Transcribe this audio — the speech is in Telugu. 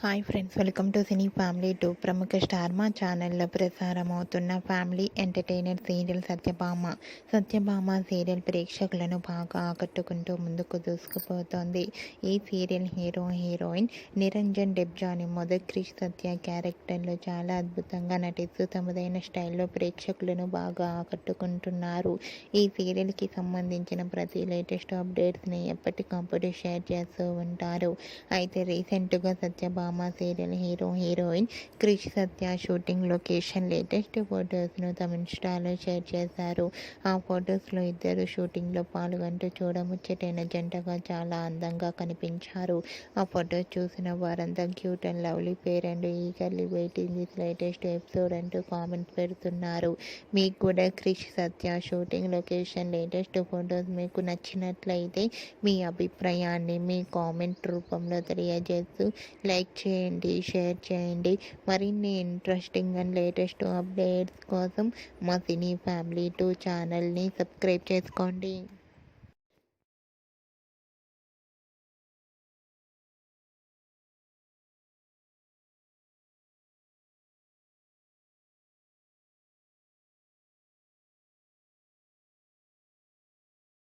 Hi friends, welcome to cine family two. ప్రముఖ స్టార్ మా ఛానల్లో ప్రసారమవుతున్న family entertainer serial Satyabhama serial ప్రేక్షకులను బాగా ఆకట్టుకుంటూ ముందుకు దూసుకుపోతోంది. ఈ సీరియల్ హీరోయిన్ నిరంజన్ డెబ్జాని మొదటి క్రిష్ సత్య క్యారెక్టర్లో చాలా అద్భుతంగా నటిస్తూ తమదైన స్టైల్లో ప్రేక్షకులను బాగా ఆకట్టుకుంటున్నారు. ఈ సీరియల్కి సంబంధించిన ప్రతి లేటెస్ట్ అప్డేట్స్ని ఎప్పటికప్పుడు షేర్ చేస్తూ ఉంటారు. అయితే రీసెంట్గా సత్యభామ సీరియల్ హీరోయిన్ క్రిష్ సత్య షూటింగ్ లొకేషన్ లేటెస్ట్ ఫొటోస్ను తమ ఇన్స్టాలో షేర్ చేశారు. ఆ ఫొటోస్లో ఇద్దరు షూటింగ్లో పాల్గొంటూ చూడముచ్చటైన జంటగా చాలా అందంగా కనిపించారు. ఆ ఫొటోస్ చూసిన వారంతా cute and lovely pair and eagerly waiting this latest episode అంటూ కామెంట్స్ పెడుతున్నారు. మీకు కూడా క్రిష్ సత్య షూటింగ్ లొకేషన్ లేటెస్ట్ ఫొటోస్ మీకు నచ్చినట్లయితే మీ అభిప్రాయాన్ని మీ కామెంట్ రూపంలో తెలియజేస్తూ లైక్ చేయండి, షేర్ చేయండి. మరిన్ని ఇంట్రెస్టింగ్ అండ్ లేటెస్ట్ అప్డేట్స్ కోసం మా సినీ ఫ్యామిలీ 2 ఛానల్ని సబ్స్క్రైబ్ చేసుకోండి.